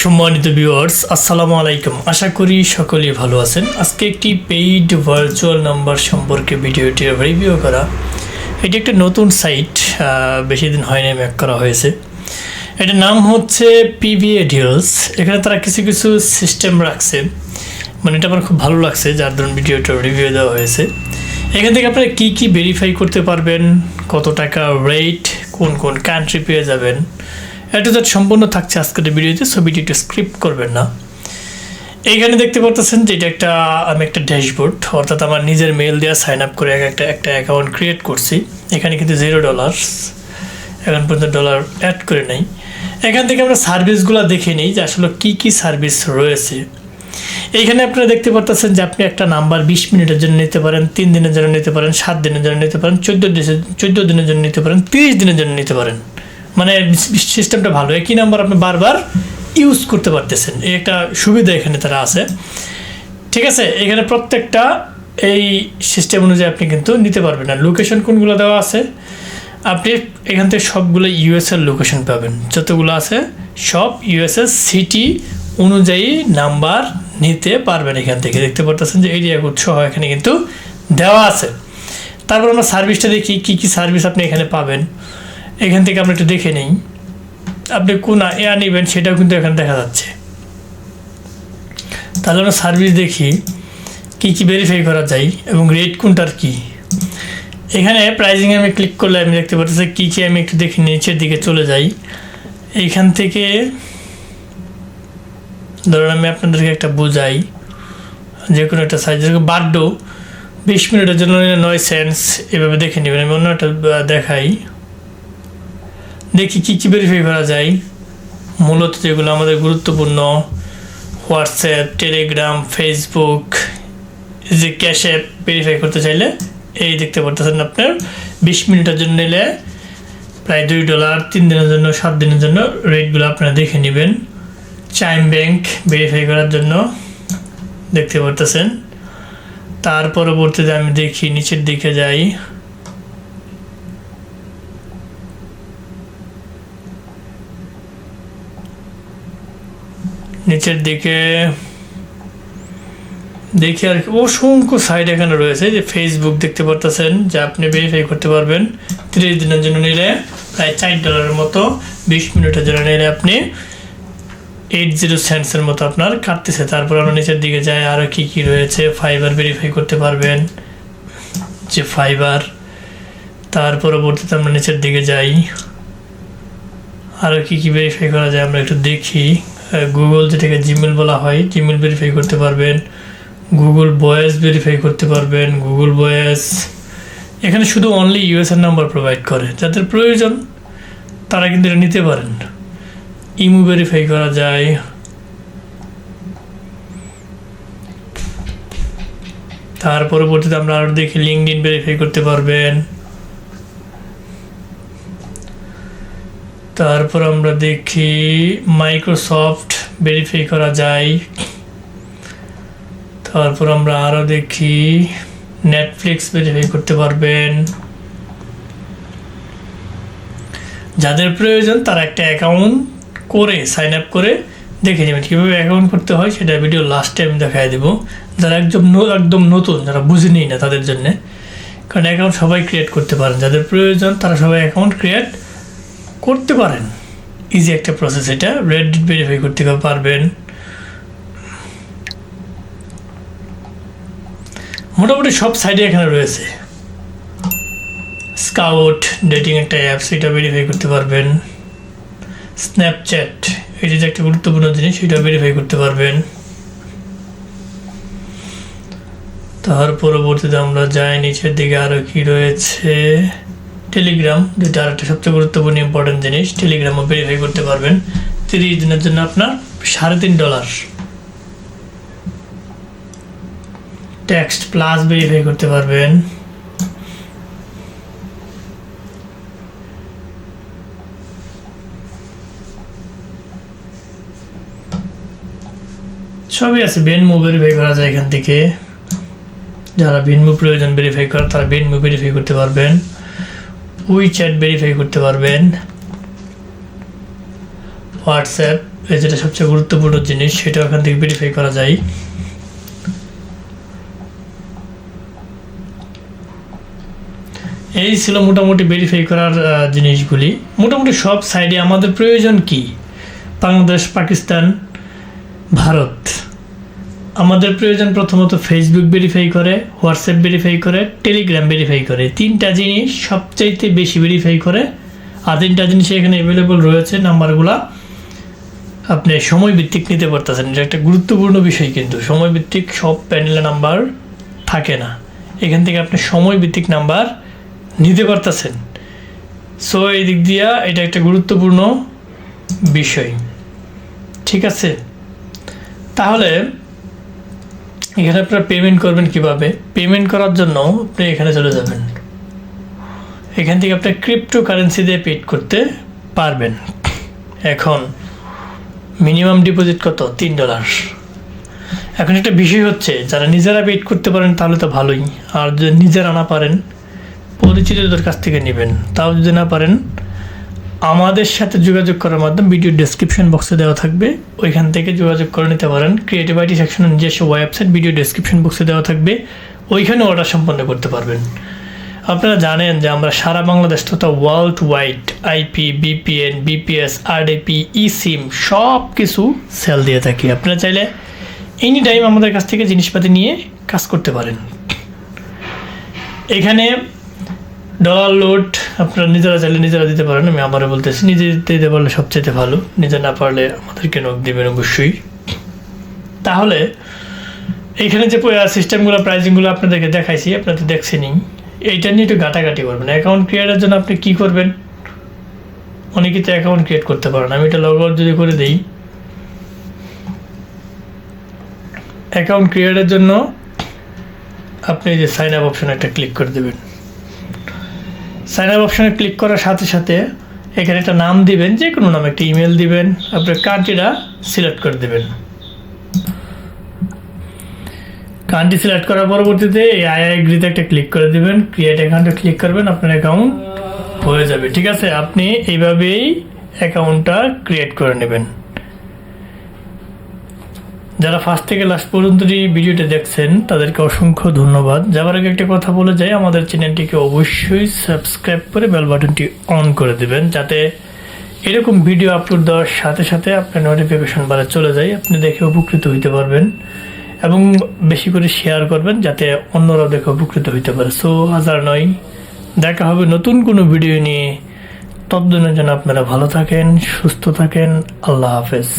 সম্মানিত ভিউয়ার্স, আসসালামু আলাইকুম। আশা করি সকলেই ভালো আছেন। আজকে একটি পেইড ভার্চুয়াল নাম্বার সম্পর্কে ভিডিওটি রিভিউ করা। এটি একটা নতুন সাইট, বেশি দিন হয়নি ম্যাক করা হয়েছে। এটার নাম হচ্ছে পিভিএ ডিলস। এখানে তারা কিছু কিছু সিস্টেম রাখছে, মানে এটা আমার খুব ভালো লাগছে, যার ধরুন ভিডিওটা রিভিউ দেওয়া হয়েছে। এখান থেকে আপনারা কী কী ভেরিফাই করতে পারবেন, কত টাকা রেট, কোন কোন কান্ট্রি পেয়ে যাবেন, এটা তো সম্পূর্ণ থাকছে আজকের ভিডিওতে, ছবিটি একটু স্ক্রিপ্ট করবেন না। এইখানে দেখতে পারতেছেন যে এটা আমি একটা ড্যাশবোর্ড, অর্থাৎ আমার নিজের মেল দেওয়া সাইন আপ করে একটা অ্যাকাউন্ট ক্রিয়েট করছি। এখানে কিন্তু $0 এখন পর্যন্ত ডলার অ্যাড করে নেই। এখান থেকে আমরা সার্ভিসগুলো দেখে নিই যে আসলে কী কী সার্ভিস রয়েছে। এইখানে আপনারা দেখতে পারতেছেন যে আপনি একটা নাম্বার 20 মিনিটের জন্য নিতে পারেন, 3 দিনের জন্য নিতে পারেন, 7 দিনের জন্য নিতে পারেন, 14 দিনের জন্য নিতে পারেন, 30 দিনের জন্য নিতে পারেন। মানে সিস্টেমটা ভালো, একই নাম্বার আপনি বারবার ইউজ করতে পারতেছেন, এই একটা সুবিধা এখানে তারা আছে। ঠিক আছে, এখানে প্রত্যেকটা এই সিস্টেম অনুযায়ী আপনি কিন্তু নিতে পারবেন। আর লোকেশন কোনগুলো দেওয়া আছে, আপনি এখান থেকে সবগুলো ইউএসএর লোকেশন পাবেন, যতগুলো আছে সব ইউএসএর সিটি অনুযায়ী নাম্বার নিতে পারবেন। এখান থেকে দেখতে পারতেছেন যে এরিয়া কোড সহ এখানে কিন্তু দেওয়া আছে। তারপর আমরা সার্ভিসটা দেখি, কী কী সার্ভিস আপনি এখানে পাবেন। এখান থেকে আমরা একটু দেখে নিই, আপনি কোন এয়ার নেবেন সেটাও কিন্তু এখানে দেখা যাচ্ছে। তাহলে আমরা সার্ভিস দেখি কী কী ভেরিফাই করা যায় এবং রেট কোনটার কী। এখানে প্রাইজিং আমি ক্লিক করলে আমি দেখতে পাচ্ছি কী কী, আমি একটু দেখি নিচের দিকে চলে যাই। এইখান থেকে ধরুন আমি আপনাদেরকে একটা বোঝাই, যে কোনো একটা সাইজ, বাড্ডো 20 মিনিটের জন্য 9 সেন্টস, এভাবে দেখে নেবেন। আমি অন্য একটা দেখাই, দেখি কী কী ভেরিফাই করা যায়। মূলত যেগুলো আমাদের গুরুত্বপূর্ণ, হোয়াটসঅ্যাপ, টেলিগ্রাম, ফেসবুক, যে ক্যাশ অ্যাপ ভেরিফাই করতে চাইলে এই দেখতে পারতেছেন আপনার 20 মিনিটের জন্য নিলে প্রায় $2, 3 দিনের জন্য, 7 দিনের জন্য রেটগুলো আপনারা দেখে নেবেন। চাইম ব্যাংক ভেরিফাই করার জন্য দেখতে পারতেছেন। তার পরবর্তীতে আমি দেখি নিচের দিকে যাই, নিচের দিকে দেখি আর অসংখ্য সাইট এখানে রয়েছে। যে ফেসবুক দেখতে পারতেছেন যে আপনি ভেরিফাই করতে পারবেন 30 দিনের জন্য নিলে প্রায় $4 মতো, 20 মিনিটের জন্য নিলে আপনি 80 সেন্টসের মতো আপনার কাটতেছে। তারপর আমরা নিচের দিকে যাই, আরও কী কী রয়েছে। ফাইবার ভেরিফাই করতে পারবেন, যে ফাইবার। তার পরবর্তীতে আমরা নিচের দিকে যাই, আরও কী কী ভেরিফাই করা যায় আমরা একটু দেখি। গুগল, যেটাকে জিমেল বলা হয়, জিমেল ভেরিফাই করতে পারবেন। গুগল ভয়েস ভেরিফাই করতে পারবেন, গুগল ভয়েস। এখানে শুধু অনলি ইউএসএর নাম্বার প্রোভাইড করে, যাদের প্রয়োজন তারা কিন্তু এটা নিতে পারেন। ইমো ভেরিফাই করা যায়। তার পরবর্তীতে আমরা আরও দেখি লিঙ্কডইন ভেরিফাই করতে পারবেন। তারপর আমরা দেখি মাইক্রোসফট ভেরিফাই করা যায়। তারপর আমরা আরও দেখি নেটফ্লিক্স ভেরিফাই করতে পারবেন। যাদের প্রয়োজন তারা একটা অ্যাকাউন্ট করে সাইন আপ করে দেখে নেবেন। কীভাবে অ্যাকাউন্ট করতে হয় সেটা ভিডিও লাস্টে আমি দেখাই দেবো, যারা একদম নতুন, যারা বুঝেনি না তাদের জন্যে। কারণ অ্যাকাউন্ট সবাই ক্রিয়েট করতে পারেন, যাদের প্রয়োজন তারা সবাই অ্যাকাউন্ট ক্রিয়েট করতে পারেন। ইজি একটা প্রসেস এটা। রেডিট ভেরিফাই করতে পারবেন। মোটামুটি সব সাইডে এখানে রয়েছে। স্কাউট ডেটিং একটা অ্যাপস, এটা ভেরিফাই করতে পারবেন। স্ন্যাপচ্যাট, এটা যে একটা গুরুত্বপূর্ণ জিনিস, সেটা ভেরিফাই করতে পারবেন। তার পরবর্তীতে আমরা যাই নিচের দিকে, আরও কি রয়েছে। টেলিগ্রাম, যেটা আর একটা সবচেয়ে গুরুত্বপূর্ণ ইম্পর্টেন্ট জিনিস, টেলিগ্রামও ভেরিফাই করতে পারবেন। 30 দিনের জন্য আপনার $3.5। টেক্সট প্লাস ভেরিফাই করতে পারবেন। সবই আছে। বেনমো ভেরিফাই করা যায় এখান থেকে, যারা বেনমো প্রয়োজন ভেরিফাই করা তারা বেনমো ভেরিফাই করতে পারবেন। উইচ্যাট ভেরিফাই করতে পারবেন। হোয়াটসঅ্যাপ, এই যেটা সবচেয়ে গুরুত্বপূর্ণ জিনিস, সেটা ওখান থেকে ভেরিফাই করা যায়। এই ছিল মোটামুটি ভেরিফাই করার জিনিসগুলি। মোটামুটি সব সাইডে আমাদের প্রয়োজন কি? বাংলাদেশ, পাকিস্তান, ভারত। আমাদের প্রয়োজন প্রথমত ফেসবুক ভেরিফাই করে, হোয়াটসঅ্যাপ ভেরিফাই করে, টেলিগ্রাম ভেরিফাই করে। তিনটা জিনিস সবচাইতে বেশি ভেরিফাই করে। আর তিনটা জিনিস এখানে অ্যাভেলেবল রয়েছে। নাম্বারগুলা আপনি সময় ভিত্তিক নিতে পারতেছেন। এটা একটা গুরুত্বপূর্ণ বিষয়, কিন্তু সময় ভিত্তিক সব প্যানেলে নাম্বার থাকে না। এখান থেকে আপনি সময় ভিত্তিক নাম্বার নিতে পারতেছেন। সো এই দিক দিয়া এটা একটা গুরুত্বপূর্ণ বিষয়, ঠিক আছে? তাহলে এখানে আপনারা পেমেন্ট করবেন কিভাবে? পেমেন্ট করার জন্য আপনি এখানে চলে যাবেন। এখান থেকে আপনি ক্রিপ্টো কারেন্সি দিয়ে পেড করতে পারবেন। এখন মিনিমাম ডিপোজিট কত? $3। এখন একটা বিষয় হচ্ছে, যারা নিজেরা পেড করতে পারেন তাহলে তো ভালোই। আর যদি নিজেরা না পারেন, পরিচিতদের কাছ থেকে নেবেন। তাও যদি না পারেন, আমাদের সাথে যোগাযোগ করার মাধ্যমে ভিডিও ডেসক্রিপশন বক্সে দেওয়া থাকবে, ওইখান থেকে যোগাযোগ করে নিতে পারেন। ক্রিয়েটিভ আইটি সেকশনের নিজস্ব ওয়েবসাইট ভিডিও ডেসক্রিপশন বক্সে দেওয়া থাকবে, ওইখানে অর্ডার সম্পন্ন করতে পারবেন। আপনারা জানেন যে আমরা সারা বাংলাদেশ তথা world wide IP, VPN, VPS, RDP, eSIM সব কিছু সেল দিয়ে থাকি। আপনারা চাইলে এনি টাইম আমাদের কাছ থেকে জিনিসপাতি নিয়ে কাজ করতে পারেন। এখানে ডলার লোড আপনারা নিজেরা চাইলে নিজেরা দিতে পারেন। আমি আবারও বলতেছি, নিজে দিতে পারলে সবচেয়ে ভালো, নিজে না পারলে আমাদেরকে নক দেবেন অবশ্যই। তাহলে এইখানে যে সিস্টেমগুলো, প্রাইজিংগুলো আপনাদেরকে দেখাইছি, আপনাদের দেখছেনই। এইটা নিয়ে একটু ঘাটাঘাটি করবেন। অ্যাকাউন্ট ক্রিয়েটের জন্য আপনি কী করবেন? অনেকেই তো অ্যাকাউন্ট ক্রিয়েট করতে পারেন। আমি এটা লগ আউট যদি করে দিই, অ্যাকাউন্ট ক্রিয়েটের জন্য আপনি এই যে সাইন আপ অপশন একটা ক্লিক করে দেবেন। সাইন আপ অপশনে ক্লিক করার সাথে সাথে এখানে একটা নাম দিবেন, যে কোনো নাম, একটা ইমেল দিবেন, আপনার কান্ট্রিটা সিলেক্ট করে দেবেন। কান্ট্রি সিলেক্ট করার পরবর্তীতে এই আই এগ্রিতে একটা ক্লিক করে দেবেন, ক্রিয়েট অ্যাকাউন্টে ক্লিক করবেন, আপনার অ্যাকাউন্ট হয়ে যাবে। ঠিক আছে, আপনি এইভাবেই অ্যাকাউন্টটা ক্রিয়েট করে নেবেন। যারা ফার্স্ট থেকে লাস্ট পর্যন্ত এই ভিডিওটা দেখছেন তাদেরকে অসংখ্য ধন্যবাদ। যাবার আগে একটা কথা বলে যাই, আমাদের চ্যানেলটিকে অবশ্যই সাবস্ক্রাইব করে বেল বাটনটি অন করে দেবেন, যাতে এরকম ভিডিও আপলোড দেওয়ার সাথে সাথে আপনার নোটিফিকেশন বারে চলে যায়, আপনি দেখে উপকৃত হইতে পারবেন। এবং বেশি করে শেয়ার করবেন, যাতে অন্যরাও দেখে উপকৃত হইতে পারে। সো হাজার নয়, দেখা হবে নতুন কোনো ভিডিও নিয়ে। ততদিনের জন্য আপনারা ভালো থাকেন, সুস্থ থাকেন। আল্লাহ হাফেজ।